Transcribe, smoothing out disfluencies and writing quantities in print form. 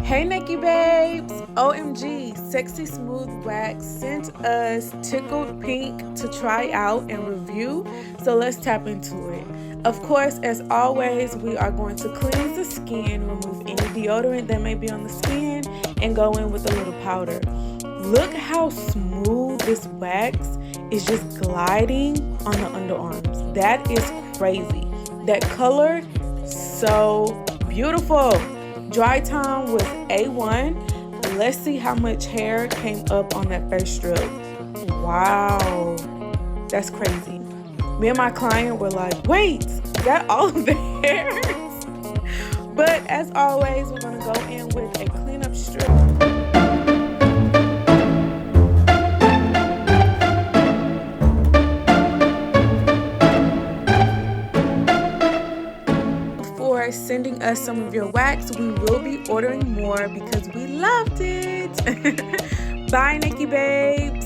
Hey Nikki babes! OMG, Sexy Smooth Wax sent us Tickled Pink to try out and review, so let's tap into it. Of course, as always, we are going to cleanse the skin, remove any deodorant that may be on the skin, and go in with a little powder. Look how smooth this wax is just gliding on the underarms. That is crazy. That color, so beautiful. Dry time was A1. Let's see how much hair came up on that first strip. Wow, that's crazy. Me and my client were like, wait, is that all of the hairs? But as always, we're gonna go in with a cleanup strip. Sending us some of your wax. We will be ordering more because we loved it. Bye, Nikki babes.